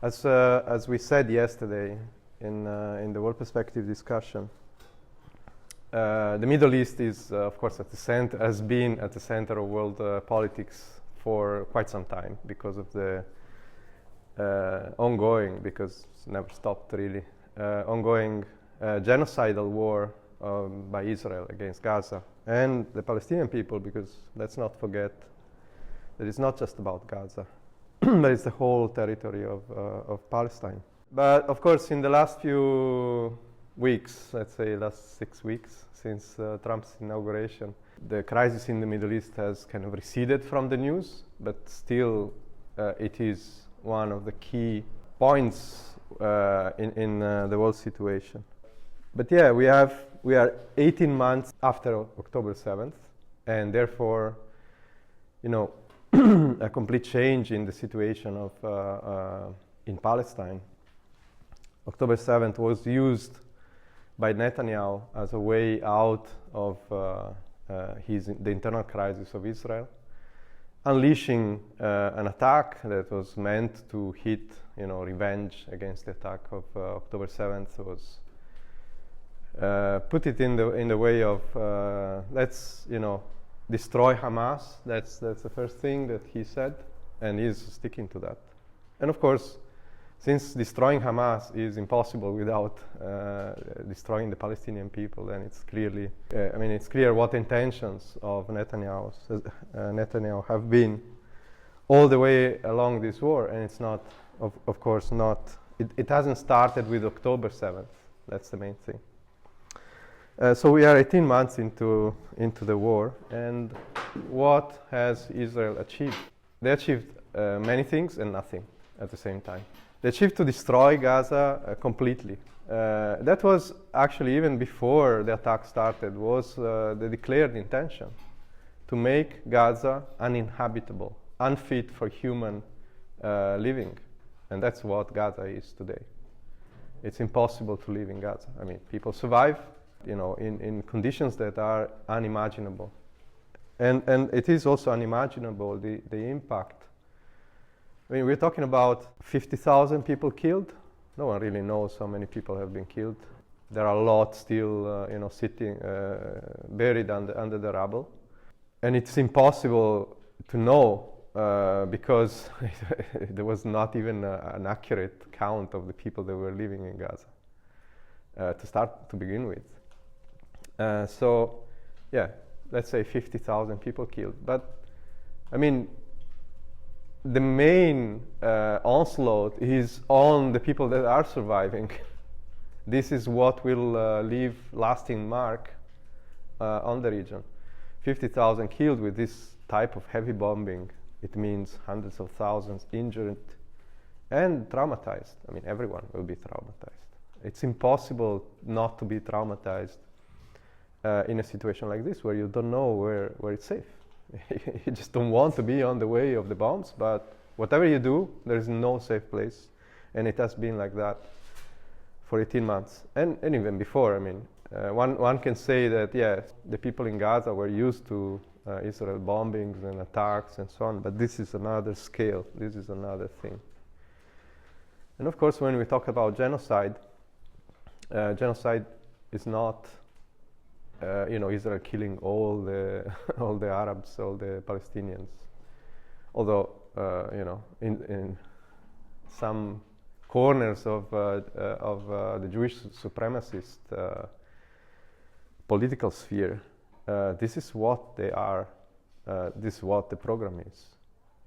As we said yesterday in the world perspective discussion, the Middle East is, of course, has been at the center of world politics for quite some time because of the ongoing, because it's never stopped really, ongoing genocidal war by Israel against Gaza and the Palestinian people, because let's not forget that it's not just about Gaza, but it's the whole territory of Palestine. But of course, in the last few weeks, let's say last 6 weeks since Trump's inauguration, the crisis in the Middle East has kind of receded from the news, but still it is one of the key points in the world situation. But yeah, we are 18 months after October 7th, and therefore, a complete change in the situation of in Palestine. October 7th was used by Netanyahu as a way out of the internal crisis of Israel, unleashing an attack that was meant to hit, revenge against the attack of October 7th. Was put it in the way of let's destroy Hamas. That's the first thing that he said, and he's sticking to that. And of course, since destroying Hamas is impossible without destroying the Palestinian people, then it's clearly, it's clear what intentions of Netanyahu have been all the way along this war, and it's not, of course, not. It hasn't started with October 7th. That's the main thing. So we are 18 months into the war, and what has Israel achieved? They achieved many things and nothing at the same time. They achieved to destroy Gaza completely. That was actually, even before the attack started, was the declared intention to make Gaza uninhabitable, unfit for human living. And that's what Gaza is today. It's impossible to live in Gaza. People survive, in conditions that are unimaginable. And it is also unimaginable, the impact. We're talking about 50,000 people killed. No one really knows how many people have been killed. There are a lot still, sitting, buried under the rubble. And it's impossible to know because there was not even an accurate count of the people that were living in Gaza to begin with. So, yeah, let's say 50,000 people killed. But, the main onslaught is on the people that are surviving. This is what will leave lasting mark on the region. 50,000 killed with this type of heavy bombing. It means hundreds of thousands injured and traumatized. Everyone will be traumatized. It's impossible not to be traumatized in a situation like this, where you don't know where it's safe. You just don't want to be on the way of the bombs, but whatever you do, there is no safe place. And it has been like that for 18 months. And even before, one can say that, yes, the people in Gaza were used to Israel bombings and attacks and so on, but this is another scale. This is another thing. And of course, when we talk about genocide, genocide is not Israel killing all the Arabs, all the Palestinians. Although, in some corners of the Jewish supremacist political sphere, this is what they are. This is what the program is: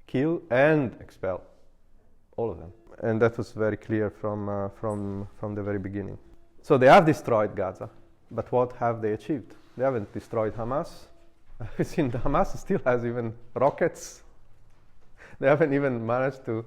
kill and expel, all of them. And that was very clear from the very beginning. So they have destroyed Gaza. But what have they achieved? They haven't destroyed Hamas. Hamas still has even rockets. They haven't even managed to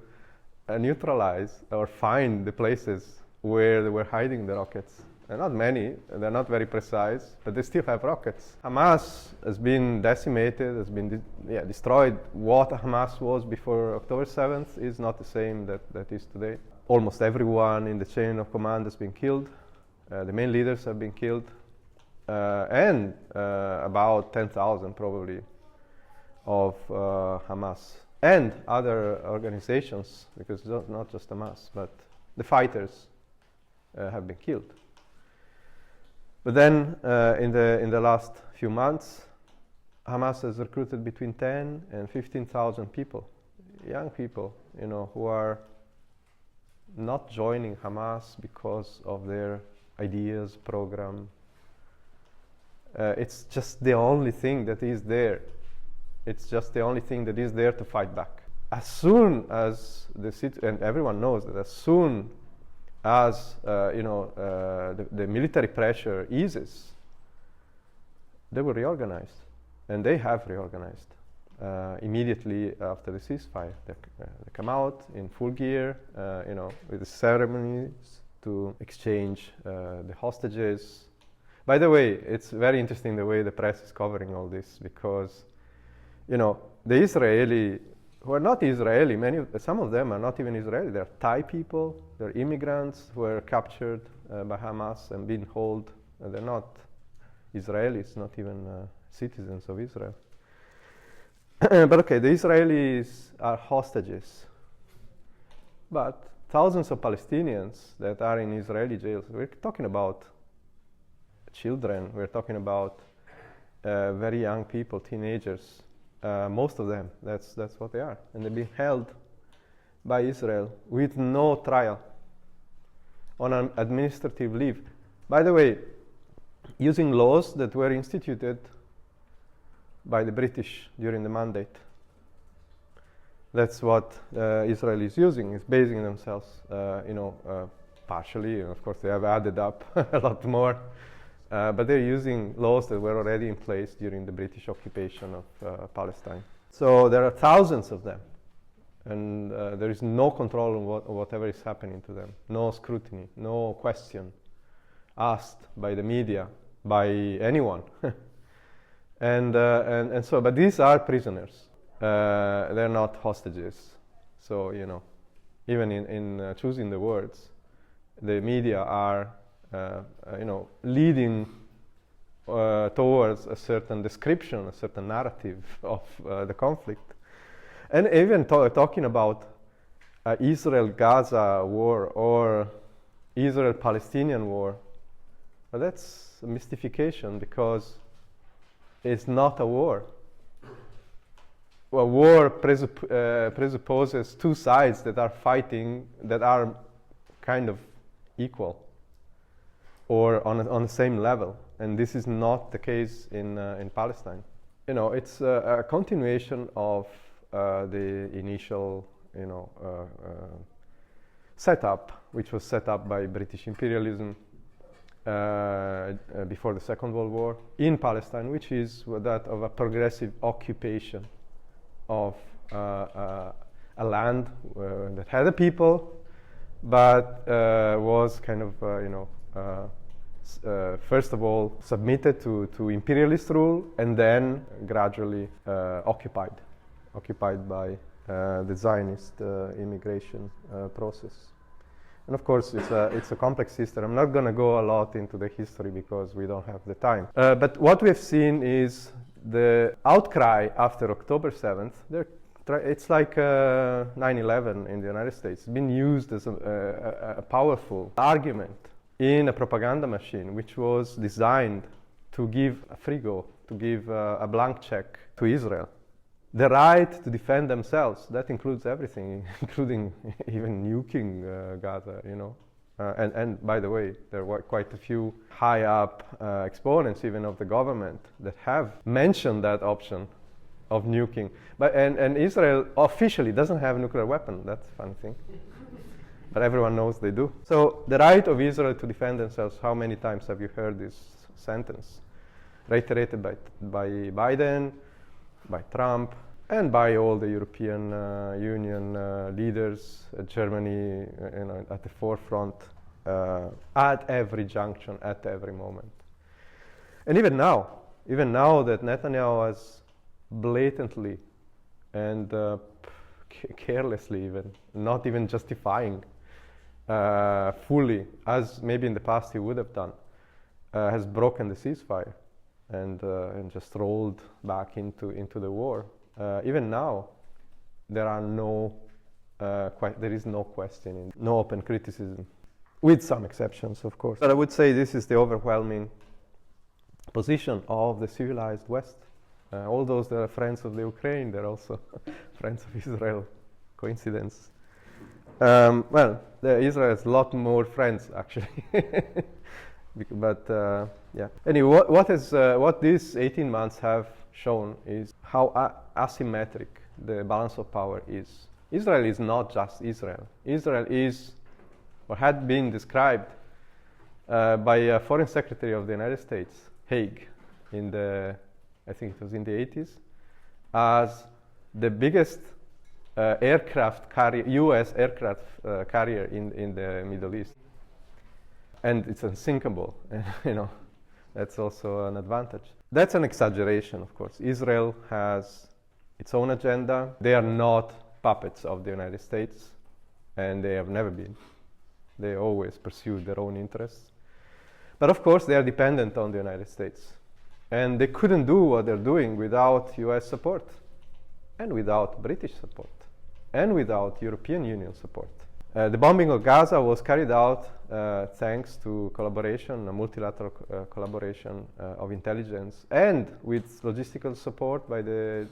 neutralize or find the places where they were hiding the rockets. They're not many, they're not very precise, but they still have rockets. Hamas has been decimated, has been destroyed. What Hamas was before October 7th is not the same that is today. Almost everyone in the chain of command has been killed. The main leaders have been killed, and about 10,000 probably of Hamas and other organizations, because it's not just Hamas, but the fighters have been killed. But then in the last few months, Hamas has recruited between 10 and 15,000 people, young people, who are not joining Hamas because of their ideas, program. It's just the only thing that is there. It's just the only thing that is there to fight back. As soon as and everyone knows that as soon as the military pressure eases, they will reorganize, and they have reorganized immediately after the ceasefire. They come out in full gear, with the ceremonies to exchange the hostages. By the way, it's very interesting the way the press is covering all this, because the Israeli, who are not Israeli, some of them are not even Israeli. They're Thai people, they're immigrants who were captured by Hamas and been held. They're not Israelis, not even citizens of Israel. But okay, the Israelis are hostages. But thousands of Palestinians that are in Israeli jails, we're talking about children, we're talking about very young people, teenagers. Most of them, that's what they are. And they've been held by Israel with no trial, on an administrative leave. By the way, using laws that were instituted by the British during the Mandate. That's what Israel is using, is basing themselves, partially, and of course they have added up a lot more. But they're using laws that were already in place during the British occupation of Palestine. So there are thousands of them, and there is no control on whatever is happening to them, no scrutiny, no question asked by the media, by anyone. and so, but these are prisoners. They're not hostages. So, even in choosing the words, the media are leading towards a certain description, a certain narrative of the conflict. And even talking about Israel-Gaza war or Israel-Palestinian war, well, that's a mystification, because it's not a war. A war presupposes two sides that are fighting, that are kind of equal or on the same level, and this is not the case in Palestine. It's a continuation of the initial setup, which was set up by British imperialism before the Second World War in Palestine, which is that of a progressive occupation of a land that had a people, but was kind of first of all submitted to imperialist rule, and then gradually occupied by the Zionist immigration process. And of course, it's a complex history. I'm not going to go a lot into the history because we don't have the time. But what we've seen is the outcry after October 7th. It's like 9/11 in the United States. It's been used as a powerful argument in a propaganda machine, which was designed to give a free go, to give a blank check to Israel. The right to defend themselves, that includes everything, including even nuking Gaza, And by the way, there were quite a few high up exponents even of the government that have mentioned that option of nuking. And Israel officially doesn't have a nuclear weapon, that's a funny thing. But everyone knows they do. So the right of Israel to defend themselves, how many times have you heard this sentence? Reiterated by Biden, by Trump, and by all the European Union leaders, Germany at the forefront, at every junction, at every moment. And even now that Netanyahu has blatantly and carelessly even, not even justifying fully, as maybe in the past he would have done, has broken the ceasefire and just rolled back into the war. Even now, there is no question, no open criticism, with some exceptions, of course. But I would say this is the overwhelming position of the civilized West. All those that are friends of the Ukraine, they're also friends of Israel. Coincidence? Well, Israel has a lot more friends, actually. But yeah. Anyway, what these 18 months have shown is how asymmetric the balance of power is. Israel is not just Israel. Israel is, or had been described by a foreign secretary of the United States, Haig, I think it was in the 80s, as the biggest U.S. aircraft carrier in the Middle East. And it's unsinkable, and that's also an advantage. That's an exaggeration, of course. Israel has its own agenda. They are not puppets of the United States, and they have never been. They always pursue their own interests. But of course, they are dependent on the United States. And they couldn't do what they're doing without US support, and without British support, and without European Union support. The bombing of Gaza was carried out thanks to collaboration, a multilateral collaboration of intelligence, and with logistical support by the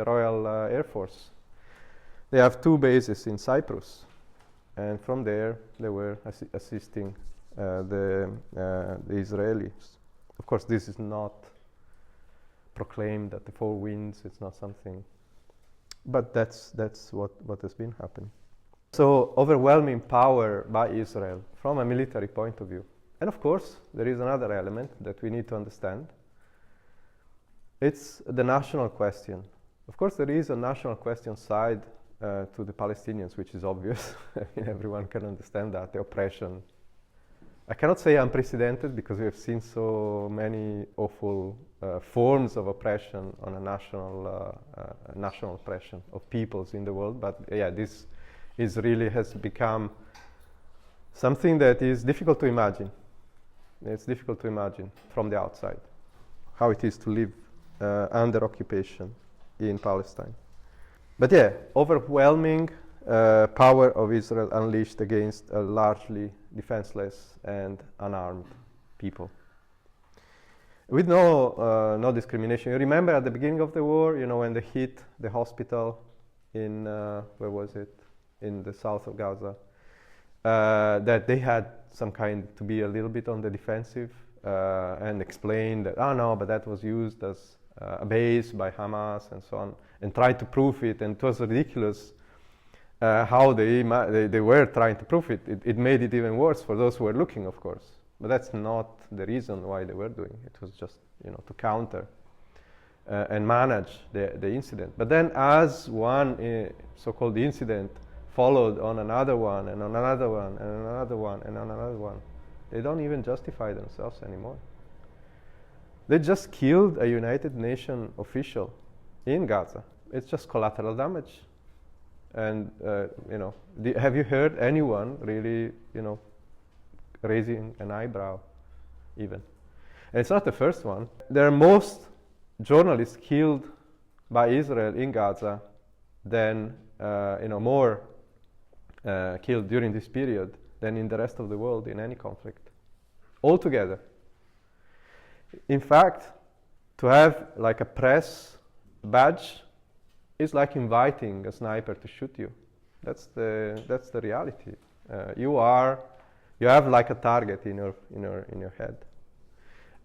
Royal Air Force. They have 2 bases in Cyprus, and from there they were assisting the Israelis. Of course, this is not proclaimed at the four winds. It's not something, but that's what has been happening. So overwhelming power by Israel from a military point of view. And of course, there is another element that we need to understand. It's the national question. Of course, there is a national question side to the Palestinians, which is obvious. I mean, everyone can understand that, the oppression. I cannot say unprecedented because we have seen so many awful forms of oppression on a national oppression of peoples in the world. But yeah, this has become something that is difficult to imagine. It's difficult to imagine from the outside how it is to live under occupation in Palestine. But yeah, overwhelming power of Israel unleashed against a largely defenseless and unarmed people. With no discrimination. You remember at the beginning of the war, when they hit the hospital in, where was it? In the south of Gaza, that they had some kind to be a little bit on the defensive and explain that, no, but that was used as a base by Hamas and so on, and tried to prove it, and it was ridiculous how they were trying to prove it. It made it even worse for those who were looking, of course. But that's not the reason why they were doing it. It was just, to counter and manage the incident. But then as one so-called incident followed on another one, and on another one, and another one, and on another one, they don't even justify themselves anymore. They just killed a United Nations official in Gaza. It's just collateral damage. And, have you heard anyone really, raising an eyebrow even? And it's not the first one. There are most journalists killed by Israel in Gaza than, more killed during this period than in the rest of the world in any conflict, altogether. In fact, to have like a press badge is like inviting a sniper to shoot you. That's the reality. You have like a target in your head,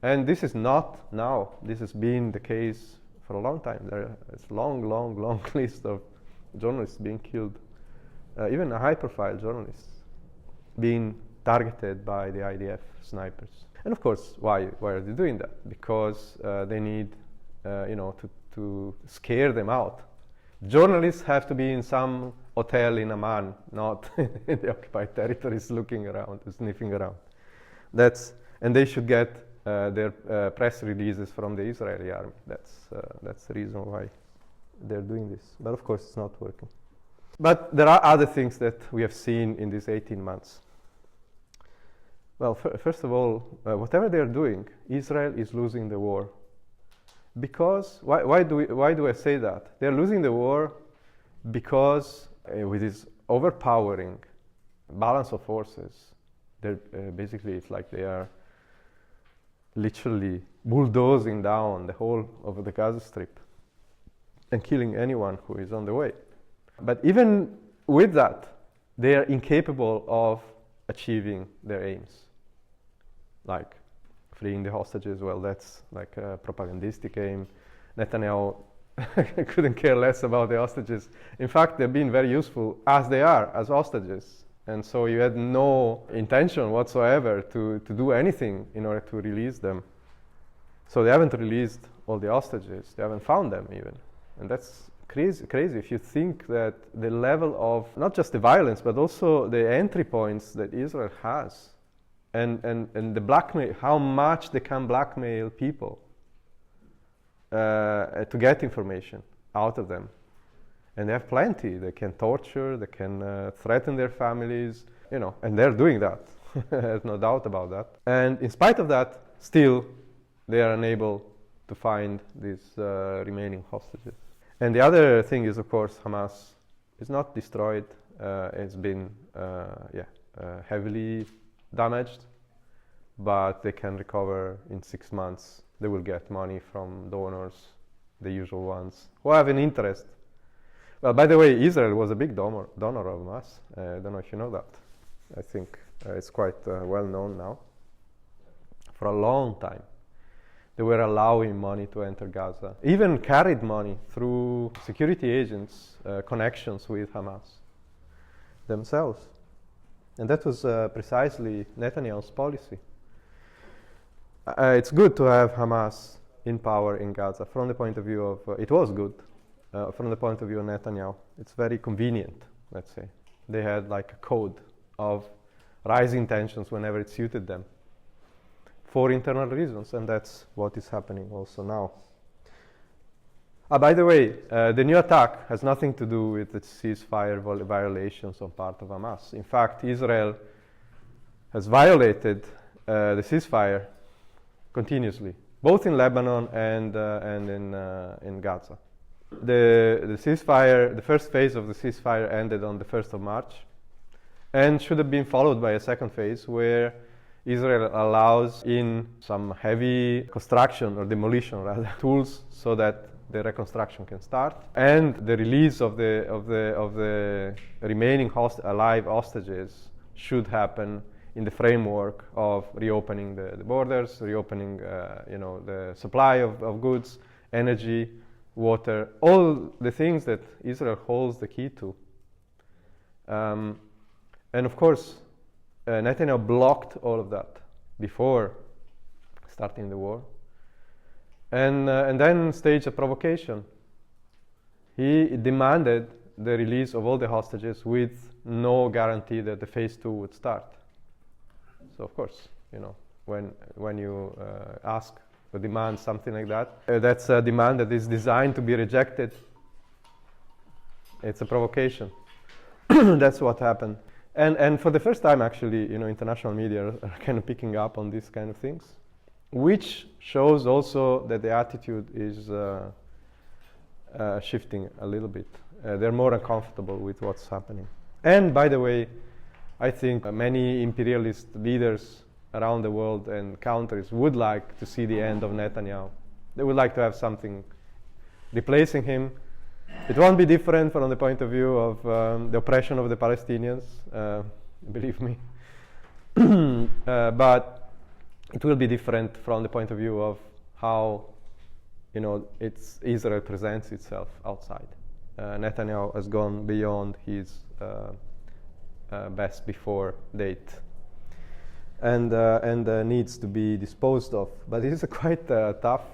and this is not now. This has been the case for a long time. There's a long list of journalists being killed, even a high-profile journalists being targeted by the IDF snipers. And of course, why are they doing that? Because they need, to scare them out. Journalists have to be in some hotel in Amman, not in the occupied territories, looking around, sniffing around. And they should get their press releases from the Israeli army. That's the reason why they're doing this. But of course, it's not working. But there are other things that we have seen in these 18 months. Well, first of all, whatever they're doing, Israel is losing the war. Because why do I say that? They're losing the war because with this overpowering balance of forces, they're basically it's like they are literally bulldozing down the whole of the Gaza Strip and killing anyone who is on the way. But even with that, they are incapable of achieving their aims, like freeing the hostages. Well, that's like a propagandistic aim. Netanyahu couldn't care less about the hostages. In fact, they've been very useful as they are, as hostages. And so you had no intention whatsoever to do anything in order to release them. So they haven't released all the hostages. They haven't found them even. And that's crazy if you think that the level of not just the violence, but also the entry points that Israel has and the blackmail, how much they can blackmail people to get information out of them. And they have plenty. They can torture, they can threaten their families, and they're doing that. There's no doubt about that. And in spite of that, still, they are unable to find these remaining hostages. And the other thing is, of course, Hamas is not destroyed. It's been heavily damaged, but they can recover in 6 months. They will get money from donors, the usual ones, who have an interest. Well, by the way, Israel was a big donor of Hamas. I don't know if you know that. I think it's quite well known now. For a long time, they were allowing money to enter Gaza, even carried money through security agents' connections with Hamas themselves. And that was precisely Netanyahu's policy. It's good to have Hamas in power in Gaza from the point of view of, it was good from the point of view of Netanyahu. It's very convenient, let's say. They had like a code of rising tensions whenever it suited them for internal reasons, and that's what is happening also now. By the way, the new attack has nothing to do with the ceasefire violations on part of Hamas. In fact, Israel has violated the ceasefire continuously, both in Lebanon and in Gaza. The ceasefire, the first phase of the ceasefire ended on the 1st of March and should have been followed by a second phase where Israel allows in some heavy construction or demolition rather tools so that the reconstruction can start, and the release of the remaining alive hostages should happen in the framework of reopening the borders, reopening the supply of goods, energy, water, all the things that Israel holds the key to. And of course, Netanyahu blocked all of that before starting the war, and then staged a provocation. He demanded the release of all the hostages with no guarantee that the phase 2 would start. So of course, when you ask or demand something like that, that's a demand that is designed to be rejected. It's a provocation. That's what happened. And for the first time, actually, international media are kind of picking up on these kind of things, which shows also that the attitude is shifting a little bit. They're more uncomfortable with what's happening. And by the way, I think many imperialist leaders around the world and countries would like to see the end of Netanyahu. They would like to have something replacing him. It won't be different from the point of view of the oppression of the Palestinians, believe me. But it will be different from the point of view of how Israel presents itself outside. Netanyahu has gone beyond his best before date, and needs to be disposed of. But it is quite tough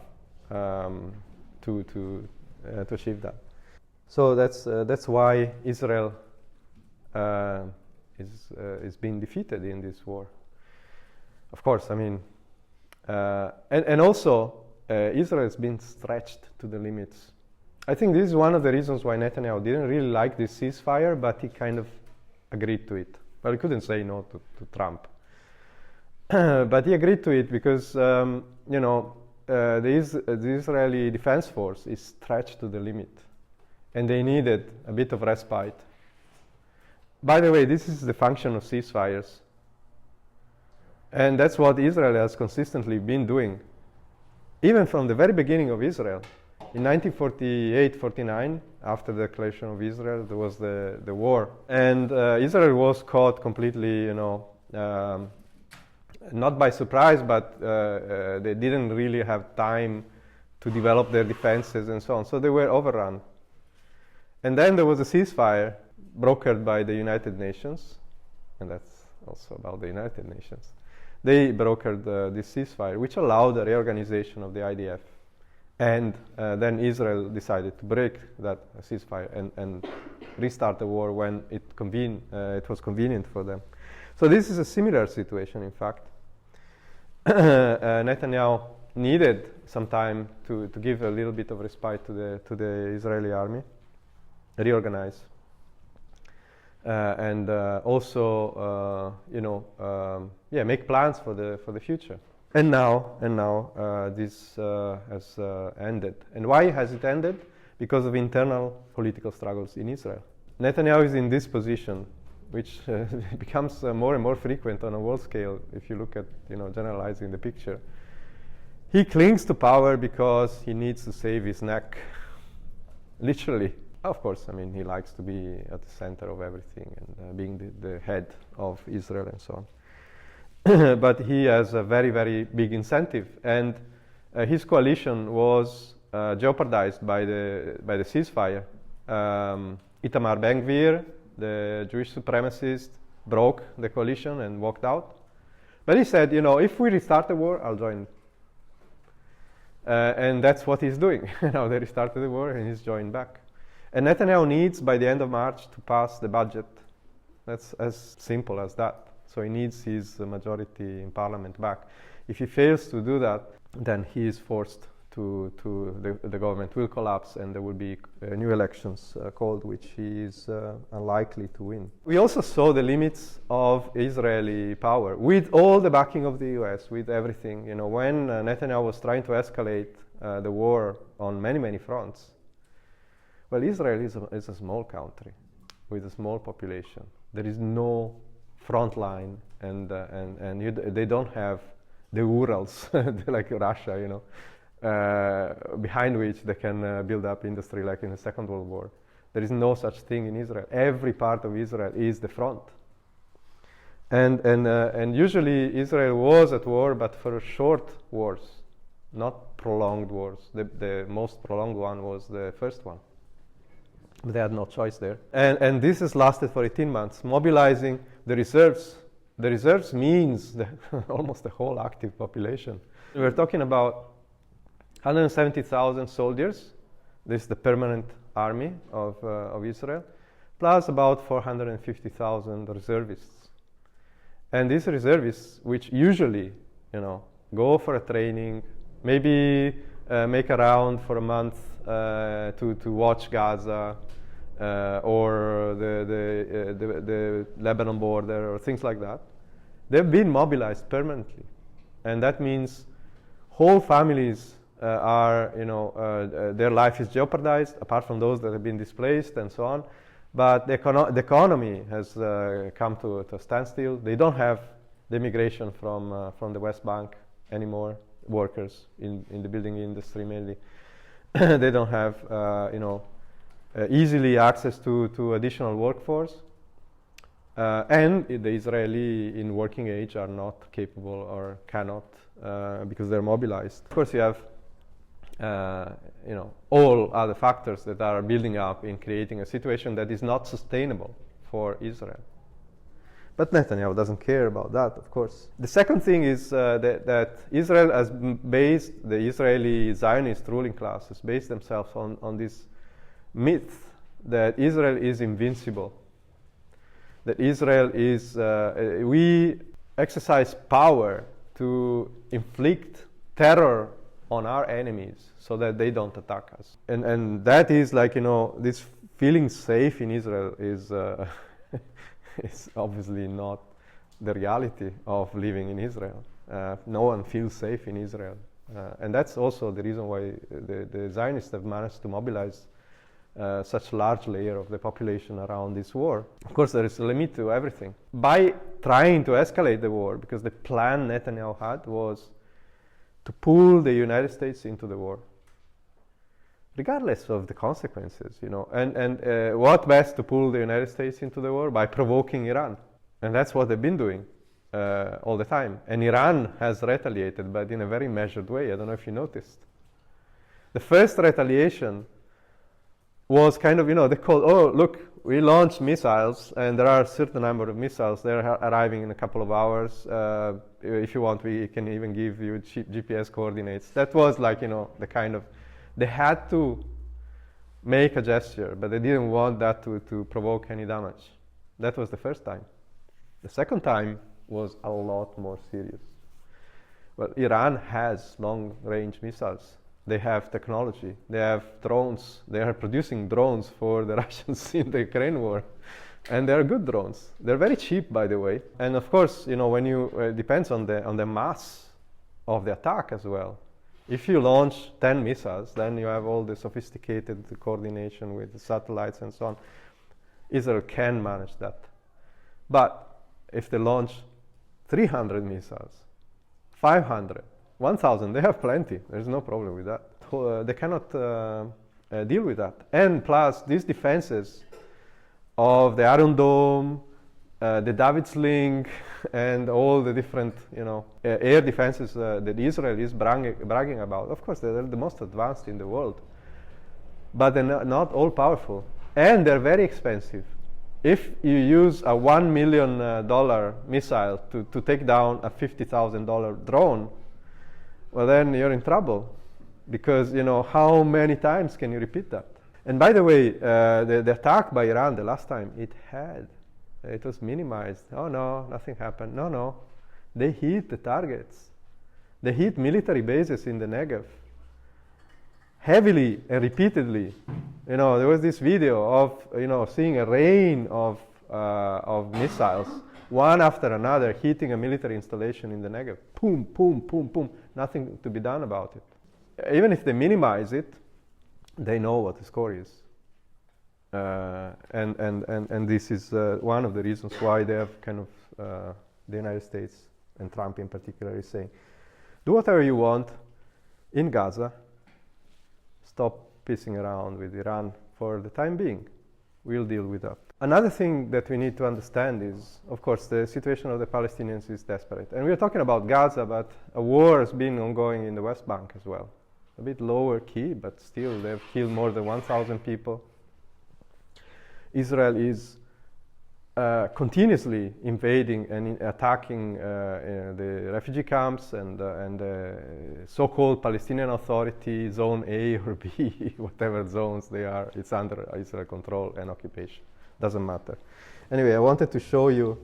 to achieve that. So that's why Israel is being defeated in this war. Of course, I mean, and also Israel has been stretched to the limits. I think this is one of the reasons why Netanyahu didn't really like this ceasefire, but he kind of agreed to it. Well, he couldn't say no to Trump, but he agreed to it because the Israeli Defense Force is stretched to the limit. and they needed a bit of respite. By the way, this is the function of ceasefires. And that's what Israel has consistently been doing. Even from the very beginning of Israel. In 1948-49, after the declaration of Israel, there was the war. And Israel was caught completely, not by surprise, but they didn't really have time to develop their defenses and so on. So they were overrun. And then there was a ceasefire brokered by the United Nations, and that's also about the United Nations. They brokered this ceasefire, which allowed the reorganization of the IDF. And then Israel decided to break that ceasefire and restart the war when it was convenient for them. So this is a similar situation, in fact. Netanyahu needed some time to give a little bit of respite to the Israeli army, reorganize. And also, make plans for the future. And now this has ended. And why has it ended? Because of internal political struggles in Israel. Netanyahu is in this position, which becomes more and more frequent on a world scale. If you look at, generalizing the picture, he clings to power because he needs to save his neck, literally. Of course, he likes to be at the center of everything and being the head of Israel and so on. But he has a very, very big incentive, and his coalition was jeopardized by the ceasefire. Itamar Ben-Gvir, the Jewish supremacist, broke the coalition and walked out. But he said, if we restart the war, I'll join. And that's what he's doing. Now they restarted the war and he's joined back. And Netanyahu needs, by the end of March, to pass the budget. That's as simple as that. So he needs his majority in parliament back. If he fails to do that, then he is forced the government will collapse and there will be new elections called, which he is unlikely to win. We also saw the limits of Israeli power with all the backing of the US, with everything. When Netanyahu was trying to escalate the war on many, many fronts, well, Israel is a small country with a small population. There is no front line, and they don't have the Urals like Russia, behind which they can build up industry like in the Second World War. There is no such thing in Israel. Every part of Israel is the front. And usually Israel was at war, but for short wars, not prolonged wars. The most prolonged one was the first one. But they had no choice there. And this has lasted for 18 months, mobilizing the reserves. The reserves means almost the whole active population. We're talking about 170,000 soldiers. This is the permanent army of Israel, plus about 450,000 reservists. And these reservists, which usually, go for a training, maybe make a round for a month to watch Gaza or the Lebanon border or things like that, they've been mobilized permanently, and that means whole families their life is jeopardized, apart from those that have been displaced and so on. But the economy has come to a standstill. They don't have the immigration from the West Bank anymore, workers in the building industry mainly. They don't have easily access to additional workforce. And the Israeli in working age are not capable or cannot because they're mobilized. Of course, you have all other factors that are building up in creating a situation that is not sustainable for Israel. But Netanyahu doesn't care about that, of course. The second thing is that Israel has based, the Israeli Zionist ruling class has based themselves on this myth that Israel is invincible. That Israel is, we exercise power to inflict terror on our enemies so that they don't attack us. And that is like, this feeling safe in Israel is it's obviously not the reality of living in Israel. No one feels safe in Israel. And that's also the reason why the Zionists have managed to mobilize such large layer of the population around this war. Of course, there is a limit to everything. By trying to escalate the war, because the plan Netanyahu had was to pull the United States into the war, regardless of the consequences, And what best to pull the United States into the war? By provoking Iran. And that's what they've been doing all the time. And Iran has retaliated, but in a very measured way. I don't know if you noticed. The first retaliation was kind of, they called, oh, look, we launched missiles, and there are a certain number of missiles. They're arriving in a couple of hours. If you want, we can even give you GPS coordinates. That was like, the kind of, they had to make a gesture, but they didn't want that to provoke any damage. That was the first time. The second time was a lot more serious. Well, Iran has long-range missiles. They have technology. They have drones. They are producing drones for the Russians in the Ukraine war. And they're good drones. They're very cheap, by the way. And of course, when it depends on the mass of the attack as well. If you launch 10 missiles, then you have all the sophisticated coordination with the satellites and so on. Israel can manage that. But if they launch 300 missiles, 500, 1,000, they have plenty. There's no problem with that. They cannot deal with that. And plus, these defenses of the Iron Dome, the David Sling, and all the different, air defenses that Israel is bragging about. Of course, they're the most advanced in the world. But they're not all powerful. And they're very expensive. If you use a $1 million missile to take down a $50,000 drone, well, then you're in trouble. Because, how many times can you repeat that? And by the way, the attack by Iran the last time, it was minimized. Oh, no, nothing happened. No. They hit the targets. They hit military bases in the Negev heavily and repeatedly. There was this video of, seeing a rain of missiles, one after another, hitting a military installation in the Negev. Boom, boom, boom, boom. Nothing to be done about it. Even if they minimize it, they know what the score is. And this is one of the reasons why they have kind of, the United States, and Trump in particular, is saying, do whatever you want in Gaza, stop pissing around with Iran for the time being. We'll deal with that. Another thing that we need to understand is, of course, the situation of the Palestinians is desperate. And we're talking about Gaza, but a war has been ongoing in the West Bank as well. A bit lower key, but still they've killed more than 1,000 people. Israel is continuously invading and attacking the refugee camps and the so-called Palestinian Authority, Zone A or B, whatever zones they are, it's under Israel control and occupation. Doesn't matter. Anyway, I wanted to show you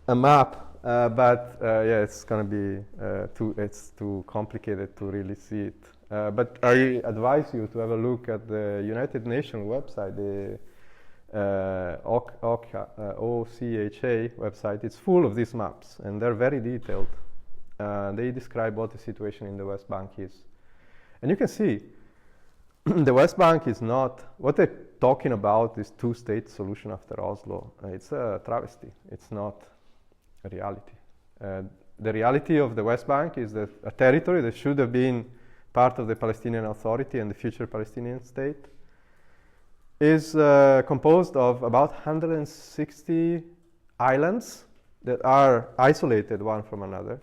a map, but it's going to be too complicated to really see it. But I advise you to have a look at the United Nations website, the OCHA website. It's full of these maps, and they're very detailed. They describe what the situation in the West Bank is. And you can see the West Bank is not, what they're talking about is two-state solution after Oslo. It's a travesty. It's not a reality. The reality of the West Bank is that a territory that should have been part of the Palestinian Authority and the future Palestinian state is composed of about 160 islands that are isolated one from another.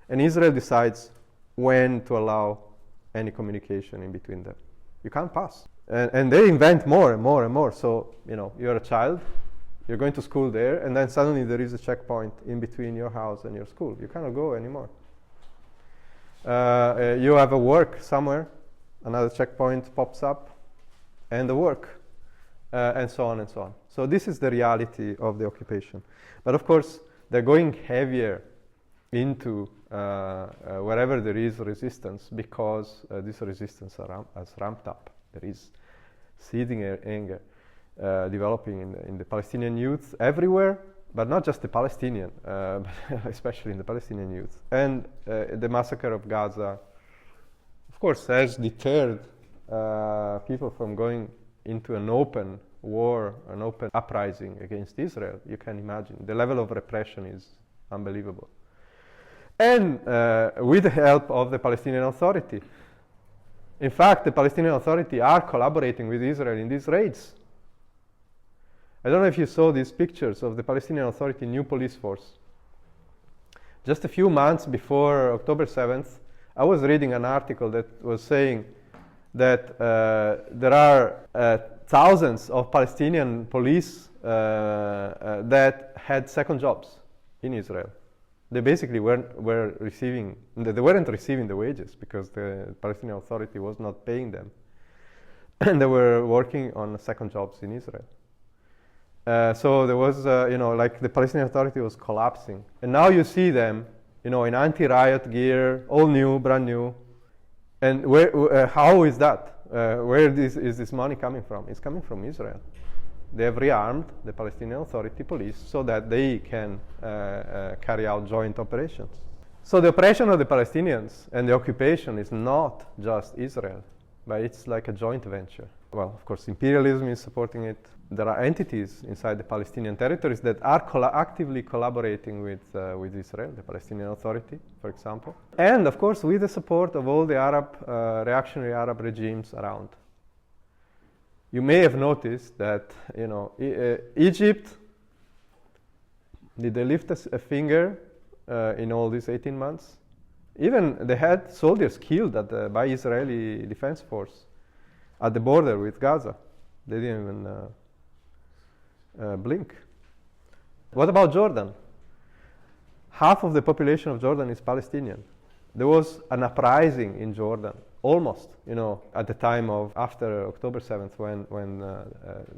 And Israel decides when to allow any communication in between them. You can't pass. And they invent more and more and more. So, you're a child, you're going to school there, and then suddenly there is a checkpoint in between your house and your school. You cannot go anymore. You have a work somewhere, another checkpoint pops up, and the work, and so on and so on. So this is the reality of the occupation. But of course, they're going heavier into wherever there is resistance, because this resistance has ramped up. There is seething anger developing in the Palestinian youth everywhere, but not just the Palestinian, but especially in the Palestinian youth. And the massacre of Gaza, of course, has deterred people from going into an open war, an open uprising against Israel, you can imagine. The level of repression is unbelievable. And with the help of the Palestinian Authority. In fact, the Palestinian Authority are collaborating with Israel in these raids. I don't know if you saw these pictures of the Palestinian Authority new police force. Just a few months before October 7th, I was reading an article that was saying that there are thousands of Palestinian police that had second jobs in Israel. They basically weren't receiving the wages because the Palestinian Authority was not paying them. And they were working on second jobs in Israel. So there was, like the Palestinian Authority was collapsing. And now you see them, in anti-riot gear, all new, brand new. And how is that? Where is this money coming from? It's coming from Israel. They have rearmed the Palestinian Authority police so that they can carry out joint operations. So the oppression of the Palestinians and the occupation is not just Israel, but it's like a joint venture. Well, of course, imperialism is supporting it. There are entities inside the Palestinian territories that are actively collaborating with Israel, the Palestinian Authority, for example. And, of course, with the support of all the reactionary Arab regimes around. You may have noticed that, Egypt, did they lift a finger in all these 18 months? Even they had soldiers killed by Israeli Defense Force at the border with Gaza. They didn't even blink. What about Jordan? Half of the population of Jordan is Palestinian. There was an uprising in Jordan, almost, at the time of after October 7th when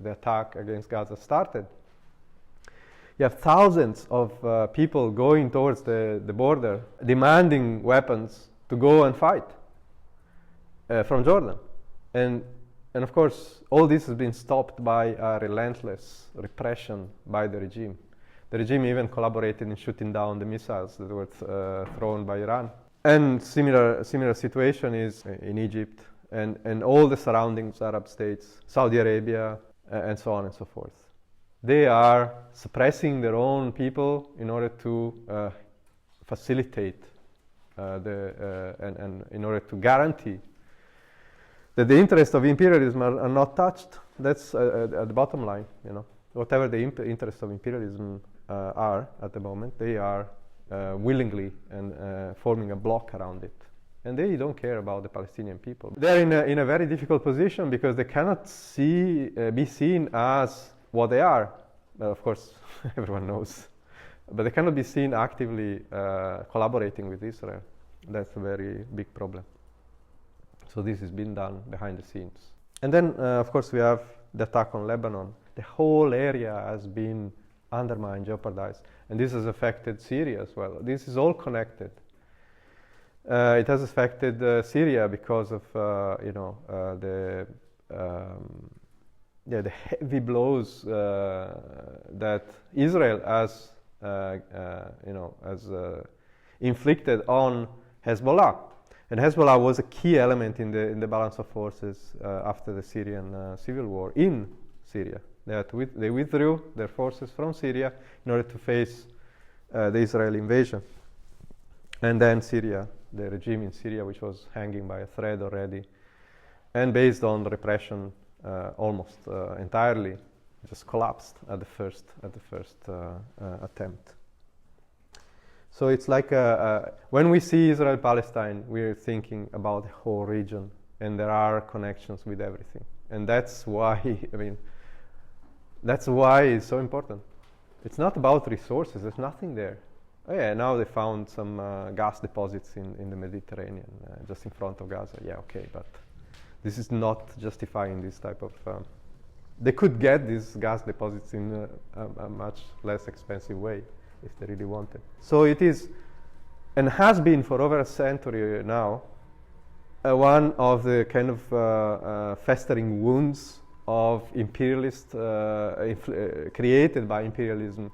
the attack against Gaza started. You have thousands of people going towards the border, demanding weapons to go and fight from Jordan. And of course, all this has been stopped by a relentless repression by the regime. The regime even collaborated in shooting down the missiles that were thrown by Iran. And similar situation is in Egypt and all the surrounding Arab states, Saudi Arabia, and so on and so forth. They are suppressing their own people in order to facilitate and in order to guarantee that the interests of imperialism are not touched. That's at the bottom line. Whatever the interests of imperialism are at the moment, they are willingly and forming a block around it. And they don't care about the Palestinian people. They're in a very difficult position because they cannot be seen as what they are. Of course, everyone knows. But they cannot be seen actively collaborating with Israel. That's a very big problem. So this has been done behind the scenes. And then, of course, we have the attack on Lebanon. The whole area has been undermined, jeopardized. And this has affected Syria as well. This is all connected. It has affected Syria because of, the heavy blows that Israel has, inflicted on Hezbollah. And Hezbollah was a key element in the balance of forces after the Syrian civil war in Syria. They withdrew their forces from Syria in order to face the Israeli invasion. And then Syria, the regime in Syria, which was hanging by a thread already, and based on repression almost entirely, just collapsed at the first attempt. So it's like when we see Israel-Palestine, we're thinking about the whole region, and there are connections with everything. And that's why, that's why it's so important. It's not about resources, there's nothing there. Oh yeah, now they found some gas deposits in the Mediterranean, just in front of Gaza. Yeah, okay, but this is not justifying this type of... they could get these gas deposits in a much less expensive way if they really wanted. So it is, and has been for over a century now, one of the kind of festering wounds of imperialist, created by imperialism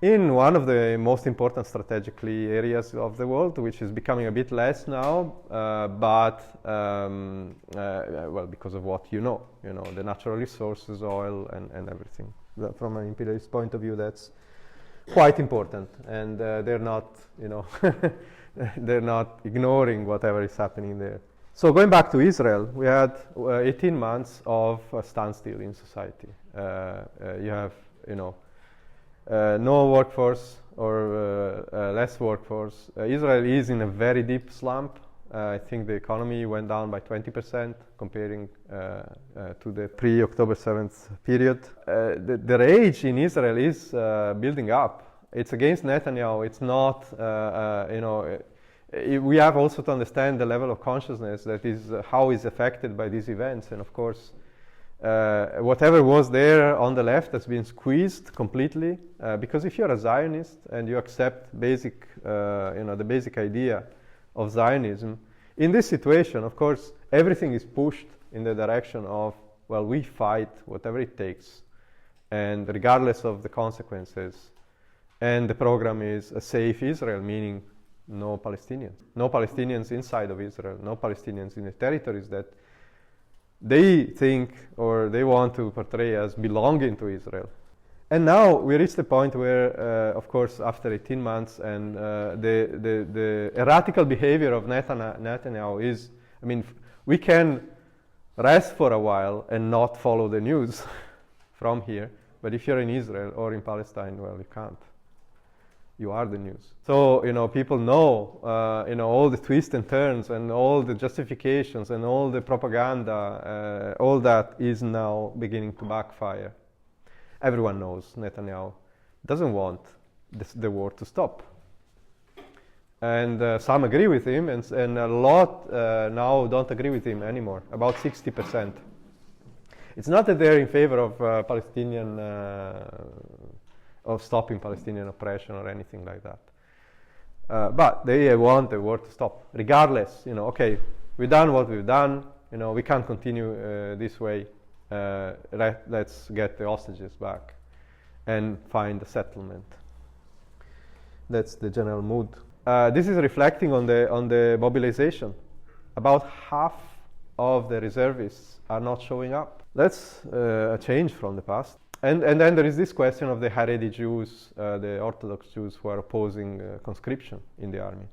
in one of the most important strategically areas of the world, which is becoming a bit less now, well, because of what the natural resources, oil, and everything. From an imperialist point of view, that's quite important, and they're not, they're not ignoring whatever is happening there. So going back to Israel, we had 18 months of standstill in society. You have, no workforce or less workforce. Israel is in a very deep slump. I think the economy went down by 20% comparing to the pre-October 7th period. The rage in Israel is building up. It's against Netanyahu. It's not, we have also to understand the level of consciousness that is how is affected by these events. And of course, whatever was there on the left has been squeezed completely, because if you're a Zionist and you accept basic, the basic idea of Zionism, in this situation, of course, everything is pushed in the direction of, well, we fight whatever it takes, and regardless of the consequences. And the program is a safe Israel, meaning no Palestinians. No Palestinians inside of Israel, no Palestinians in the territories that they think or they want to portray as belonging to Israel. And now we reach the point where, of course, after 18 months and the erratical behavior of Netanyahu is, we can rest for a while and not follow the news from here. But if you're in Israel or in Palestine, well, you can't. You are the news. So, people know, all the twists and turns and all the justifications and all the propaganda, all that is now beginning to backfire. Everyone knows Netanyahu doesn't want the war to stop. And some agree with him, and a lot now don't agree with him anymore, about 60%. It's not that they're in favor of of stopping Palestinian oppression or anything like that. But they want the war to stop, regardless, okay, we've done what we've done, we can't continue this way. Let's get the hostages back and find a settlement. That's the general mood. This is reflecting on the mobilization. About half of the reservists are not showing up. That's a change from the past. And then there is this question of the Haredi Jews, the Orthodox Jews who are opposing conscription in the army.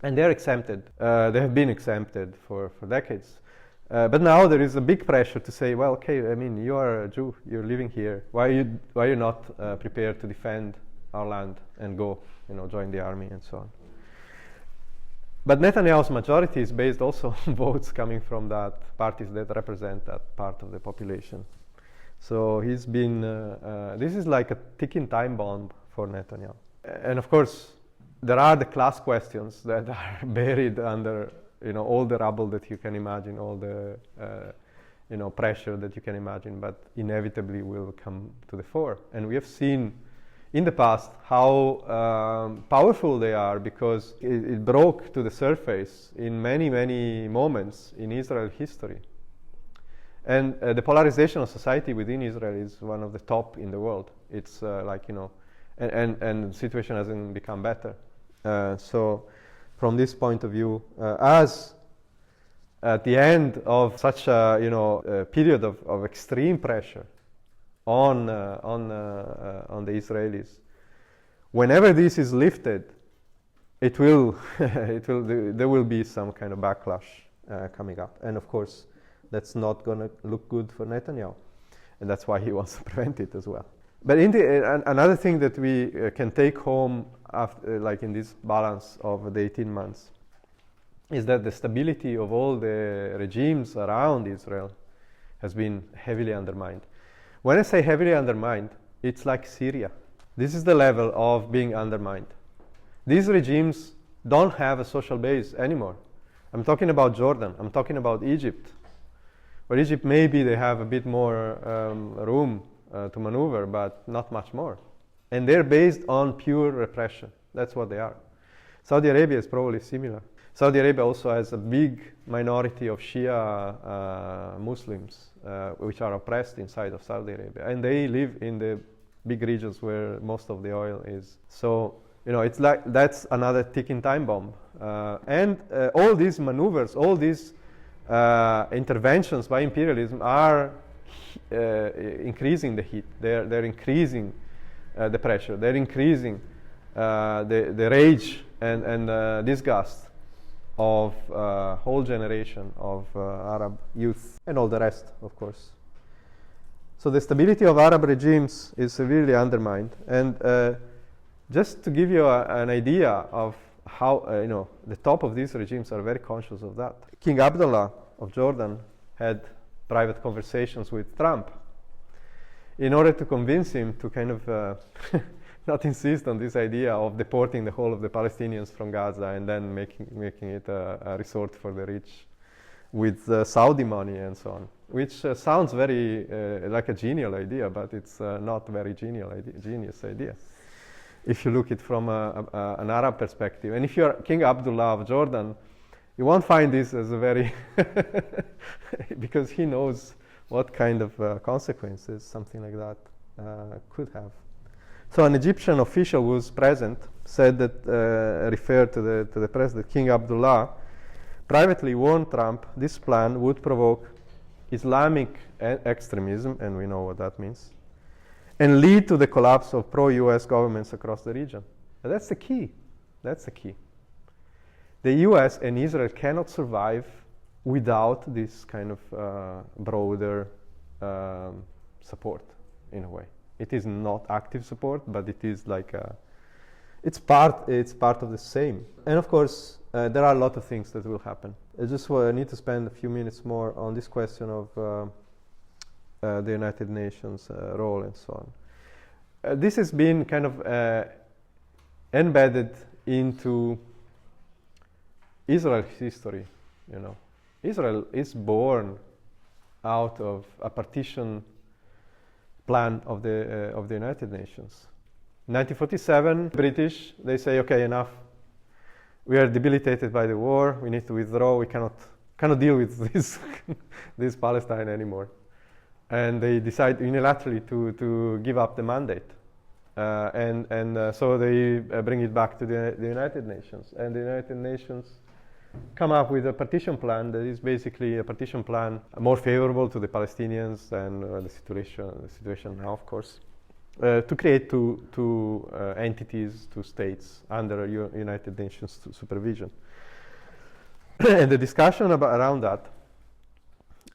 And they're exempted. They have been exempted for decades. But now there is a big pressure to say, well, okay, you are a Jew, you're living here. Why are you not prepared to defend our land and go, join the army and so on? But Netanyahu's majority is based also on votes coming from that parties that represent that part of the population. So he's been, this is like a ticking time bomb for Netanyahu. And of course, there are the class questions that are buried under, all the rubble that you can imagine, all the, pressure that you can imagine, but inevitably will come to the fore. And we have seen in the past how powerful they are, because it broke to the surface in many, many moments in Israel history. And the polarization of society within Israel is one of the top in the world. It's and the situation hasn't become better. So from this point of view, as at the end of such a period of extreme pressure on the Israelis, whenever this is lifted, there will be some kind of backlash coming up. And of course, that's not going to look good for Netanyahu, and that's why he wants to prevent it as well. But another thing that we can take home after, in this balance of the 18 months, is that the stability of all the regimes around Israel has been heavily undermined. When I say heavily undermined, it's like Syria. This is the level of being undermined. These regimes don't have a social base anymore. I'm talking about Jordan. I'm talking about Egypt. Where Egypt, maybe they have a bit more room to maneuver, but not much more. And they're based on pure repression. That's what they are. Saudi Arabia is probably similar. Saudi Arabia also has a big minority of Shia Muslims, which are oppressed inside of Saudi Arabia. And they live in the big regions where most of the oil is. So, it's like that's another ticking time bomb. And all these maneuvers, all these interventions by imperialism are increasing the heat. They're increasing the pressure. They're increasing the rage and disgust of a whole generation of Arab youth and all the rest, of course. So the stability of Arab regimes is severely undermined. And just to give you an idea of how, the top of these regimes are very conscious of that. King Abdullah of Jordan had private conversations with Trump in order to convince him to kind of not insist on this idea of deporting the whole of the Palestinians from Gaza and then making it a resort for the rich with Saudi money and so on, which sounds very like a genial idea, but it's not very genius idea if you look at it from an Arab perspective. And if you're King Abdullah of Jordan, you won't find this as a very because he knows what kind of consequences something like that could have. So an Egyptian official who was present said that, referred to the press, that King Abdullah privately warned Trump this plan would provoke Islamic extremism, and we know what that means, and lead to the collapse of pro-US governments across the region. And that's the key. That's the key. The US and Israel cannot survive without this kind of broader support, in a way. It is not active support, but it is like it's part of the same. And of course, there are a lot of things that will happen. I just need to spend a few minutes more on this question of the United Nations role and so on. This has been kind of embedded into Israel's history. Israel is born out of a partition plan of the United Nations. In 1947, British, they say, okay, enough. We are debilitated by the war. We need to withdraw. We cannot deal with this Palestine anymore. And they decide unilaterally to give up the mandate. So they bring it back to the United Nations. And the United Nations come up with a partition plan that is basically a partition plan more favorable to the Palestinians than the situation now, of course, to create two entities, two states under United Nations supervision. And the discussion around that,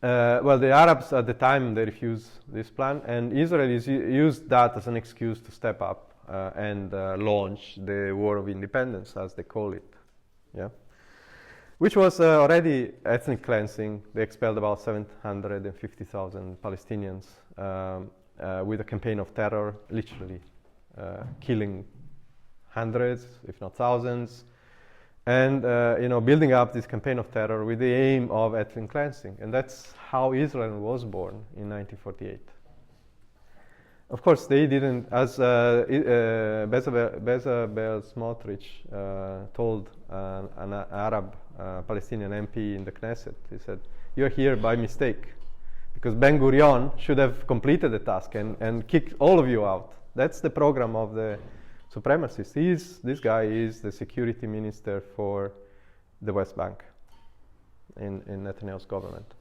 the Arabs at the time, they refused this plan, and Israel used that as an excuse to step up and launch the War of Independence, as they call it. Yeah. Which was already ethnic cleansing. They expelled about 750,000 Palestinians with a campaign of terror, literally killing hundreds, if not thousands, and building up this campaign of terror with the aim of ethnic cleansing. And that's how Israel was born in 1948. Of course, they didn't, as Bezalel Smotrich told an Arab Palestinian MP in the Knesset. He said, "You're here by mistake, because Ben Gurion should have completed the task and kicked all of you out." That's the program of the supremacists. This guy is the security minister for the West Bank in Netanyahu's government.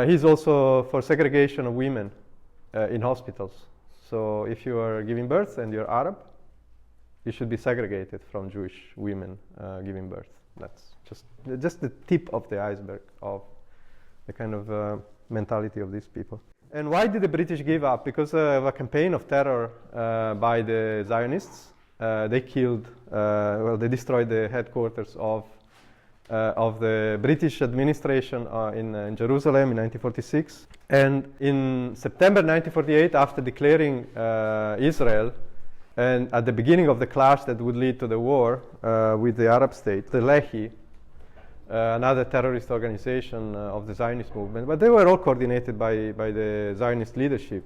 He's also for segregation of women in hospitals. So if you are giving birth and you're Arab, you should be segregated from Jewish women giving birth. That's just the tip of the iceberg of the kind of mentality of these people. And why did the British give up? Because of a campaign of terror by the Zionists. They killed, they destroyed the headquarters of the British administration in Jerusalem in 1946. And in September 1948, after declaring Israel, and at the beginning of the clash that would lead to the war with the Arab state, the Lehi, another terrorist organization of the Zionist movement, but they were all coordinated by the Zionist leadership.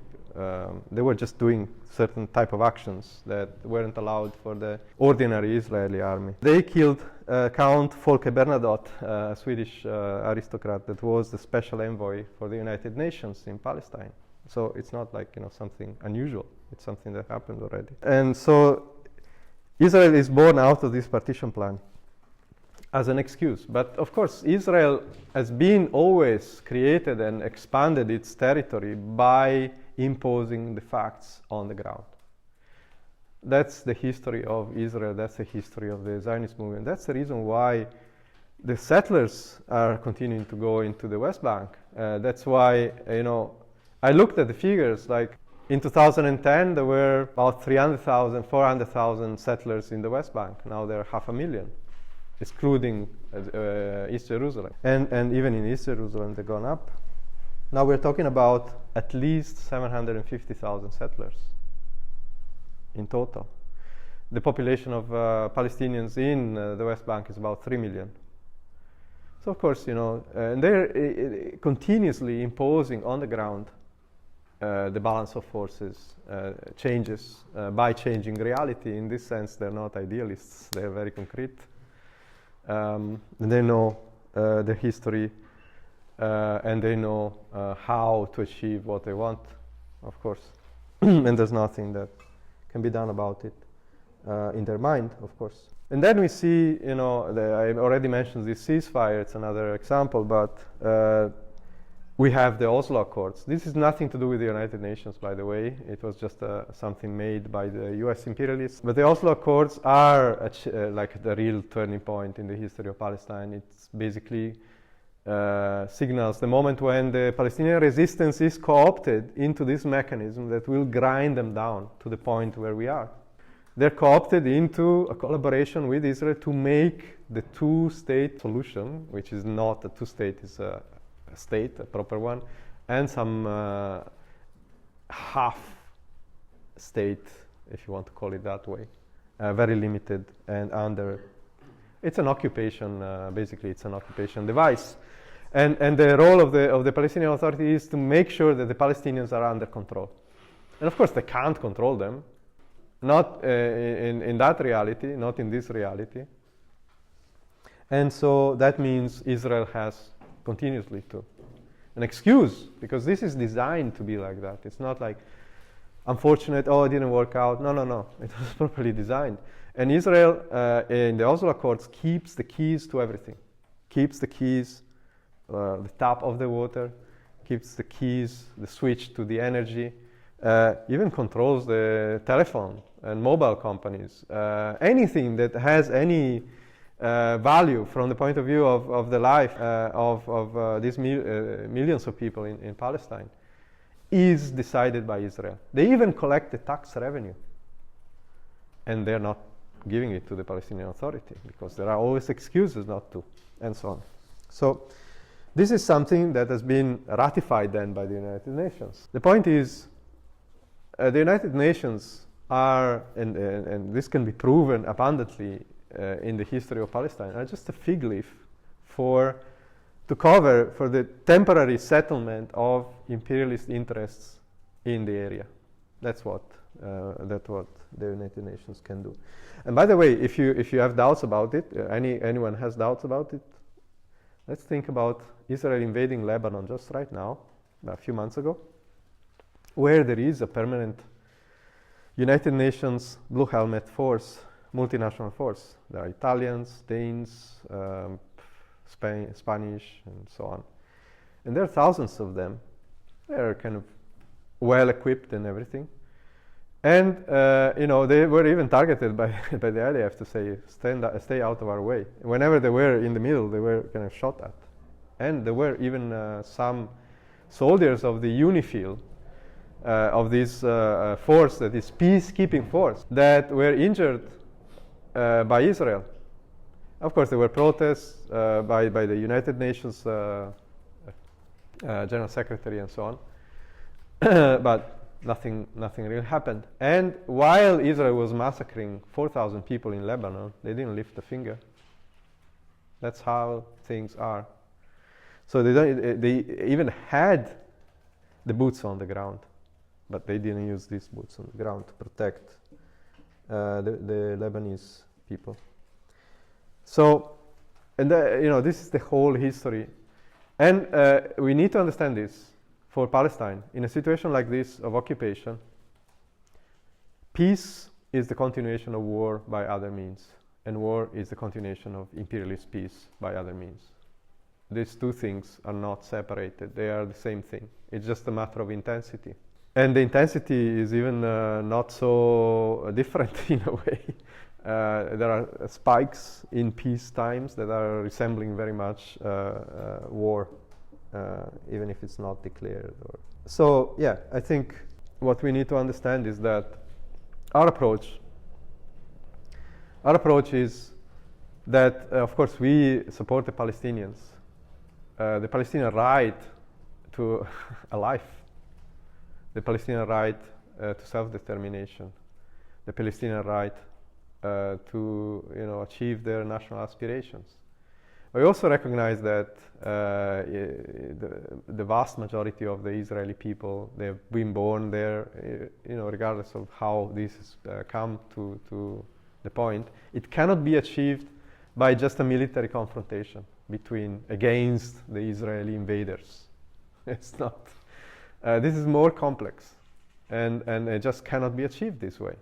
They were just doing certain type of actions that weren't allowed for the ordinary Israeli army. They killed Count Folke Bernadotte, a Swedish aristocrat that was the special envoy for the United Nations in Palestine. So it's not like something unusual. It's something that happened already. And so Israel is born out of this partition plan as an excuse. But of course, Israel has been always created and expanded its territory by imposing the facts on the ground. That's the history of Israel. That's the history of the Zionist movement. That's the reason why the settlers are continuing to go into the West Bank. That's why, I looked at the figures. Like in 2010, there were about 300,000, 400,000 settlers in the West Bank. Now there are 500,000, excluding East Jerusalem. And even in East Jerusalem, they've gone up. Now we're talking about at least 750,000 settlers in total. The population of Palestinians in the West Bank is about 3 million. So of course, and they're continuously imposing on the ground the balance of forces changes by changing reality. In this sense, they're not idealists. They're very concrete. And they know their history, and they know how to achieve what they want, of course. And there's nothing that can be done about it in their mind, of course. And then we see, I already mentioned this ceasefire. It's another example, but we have the Oslo Accords. This is nothing to do with the United Nations, by the way. It was just something made by the US imperialists. But the Oslo Accords are like the real turning point in the history of Palestine. It's basically signals the moment when the Palestinian resistance is co-opted into this mechanism that will grind them down to the point where we are. They're co-opted into a collaboration with Israel to make the two-state solution, which is not a two-state, it's a state, a proper one, and some half-state, if you want to call it that way, very limited and under. It's an occupation, basically it's an occupation device. And the role of the Palestinian Authority is to make sure that the Palestinians are under control. And of course they can't control them, not in that reality, not in this reality. And so that means Israel has continuously to an excuse, because this is designed to be like that. It's not like unfortunate, it didn't work out. No, it was properly designed. And Israel in the Oslo Accords keeps the keys to everything, keeps the keys, the tap of the water, keeps the keys, the switch to the energy, even controls the telephone and mobile companies. Anything that has any value from the point of view of the life of these millions of people in Palestine is decided by Israel. They even collect the tax revenue, and they're not giving it to the Palestinian Authority because there are always excuses not to, and so on. So this is something that has been ratified then by the United Nations. The point is, the United Nations are, and this can be proven abundantly in the history of Palestine, are just a fig leaf to cover for the temporary settlement of imperialist interests in the area. That's what the United Nations can do. And by the way, if you have doubts about it, anyone has doubts about it, let's think about Israel invading Lebanon just right now, a few months ago, where there is a permanent United Nations Blue Helmet force, multinational force. There are Italians, Danes, Spanish, and so on. And there are thousands of them. They're kind of well equipped and everything. And they were even targeted by the IDF to say, stay out of our way. Whenever they were in the middle, they were kind of shot at. And there were even some soldiers of the UNIFIL, of this force, that is peacekeeping force, that were injured by Israel. Of course, there were protests by the United Nations General Secretary and so on, but nothing really happened. And while Israel was massacring 4,000 people in Lebanon, they didn't lift a finger. That's how things are. So they even had the boots on the ground, but they didn't use these boots on the ground to protect the Lebanese people. So, and this is the whole history. And we need to understand this. for Palestine, in a situation like this of occupation, peace is the continuation of war by other means, and war is the continuation of imperialist peace by other means. These two things are not separated, they are the same thing. It's just a matter of intensity. And the intensity is even not so different in a way. There are spikes in peace times that are resembling very much war, even if it's not declared. So yeah, I think what we need to understand is that our approach is that, of course, we support the Palestinians, the Palestinian right to a life, the Palestinian right to self-determination, the Palestinian right to achieve their national aspirations. We also recognize that the vast majority of the Israeli people, they've been born there, regardless of how this has come to the point, it cannot be achieved by just a military confrontation against the Israeli invaders. It's not. This is more complex, and it just cannot be achieved this way.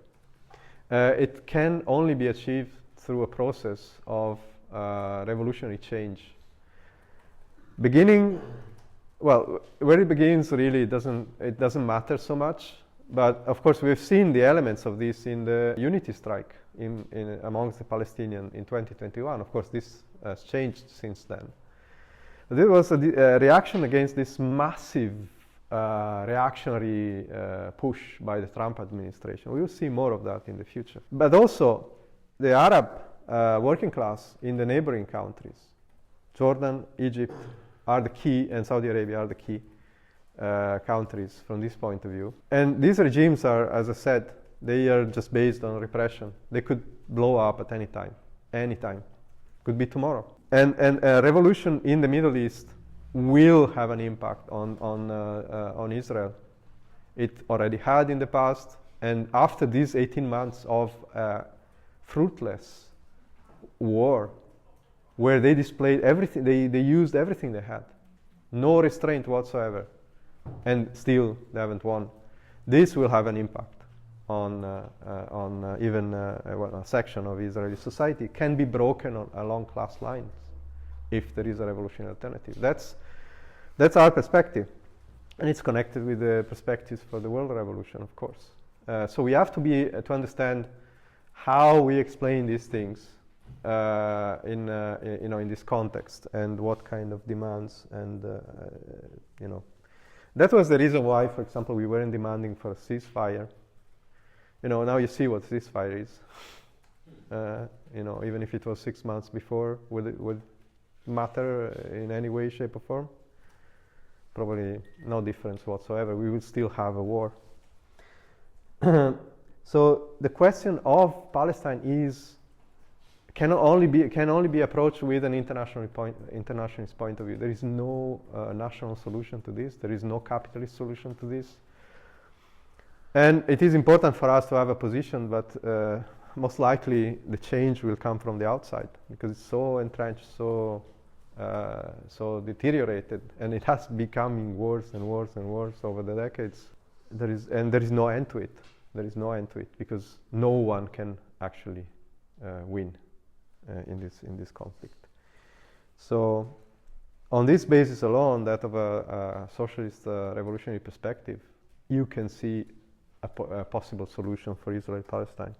It can only be achieved through a process of revolutionary change. Where it begins really it doesn't matter so much, but of course we've seen the elements of this in the unity strike amongst the Palestinians in 2021. Of course this has changed since then. There was a reaction against this massive reactionary push by the Trump administration. We will see more of that in the future. But also the Arab working class in the neighboring countries, Jordan, Egypt are the key, and Saudi Arabia are the key countries from this point of view. And these regimes are, as I said, they are just based on repression. They could blow up at any time. Could be tomorrow. And a revolution in the Middle East will have an impact on Israel. It already had in the past, and after these 18 months of fruitless war, where they displayed everything, they used everything they had, no restraint whatsoever, and still they haven't won. This will have an impact on even a section of Israeli society. It can be broken along class lines if there is a revolutionary alternative. That's our perspective, and it's connected with the perspectives for the world revolution, of course. So we have to understand how we explain these things in this context, and what kind of demands, and that was the reason why, for example, we weren't demanding for a ceasefire. Now you see what ceasefire is. Even if it was 6 months before, would it matter in any way, shape, or form? Probably no difference whatsoever. We would still have a war. So the question of Palestine can only be approached with an internationalist point of view. There is no national solution to this. There is no capitalist solution to this. And it is important for us to have a position, but most likely the change will come from the outside, because it's so entrenched, so deteriorated, and it has becoming worse and worse and worse over the decades. There is no end to it. There is no end to it, because no one can actually win in this conflict. So, on this basis alone, that of a socialist revolutionary perspective, you can see a possible solution for Israel-Palestine.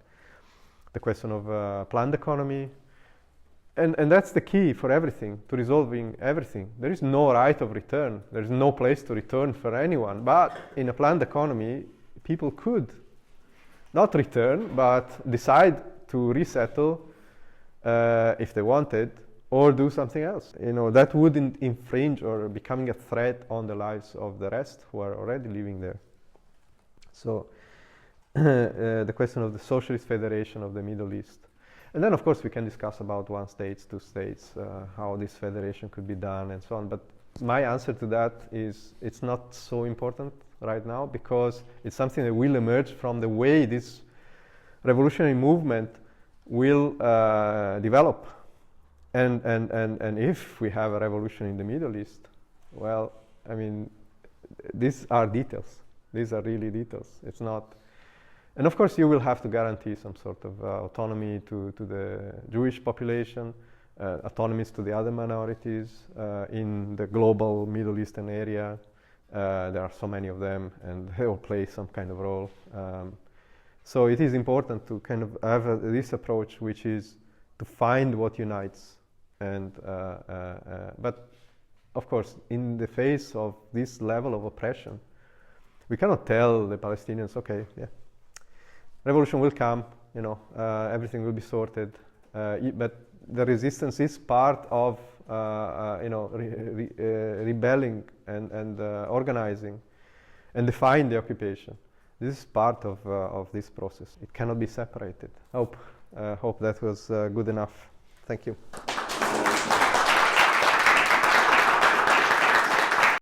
The question of planned economy, and that's the key for everything, to resolving everything. There is no right of return. There is no place to return for anyone. But in a planned economy, people could not return, but decide to resettle if they wanted, or do something else. That wouldn't infringe or becoming a threat on the lives of the rest who are already living there. So the question of the socialist federation of the Middle East. And then, of course, we can discuss about one state, two states, how this federation could be done, and so on. But my answer to that is it's not so important right now, because it's something that will emerge from the way this revolutionary movement will develop. And if we have a revolution in the Middle East, well, I mean, these are details. These are really details. It's not. And of course, you will have to guarantee some sort of autonomy to the Jewish population, autonomies to the other minorities in the global Middle Eastern area. There are so many of them, and they all play some kind of role. So it is important to kind of have this approach, which is to find what unites. And but of course, in the face of this level of oppression, we cannot tell the Palestinians, okay, yeah, revolution will come, everything will be sorted. But the resistance is part of, rebelling and organizing and defying the occupation. This is part of this process. It cannot be separated. Hope that was good enough. Thank you.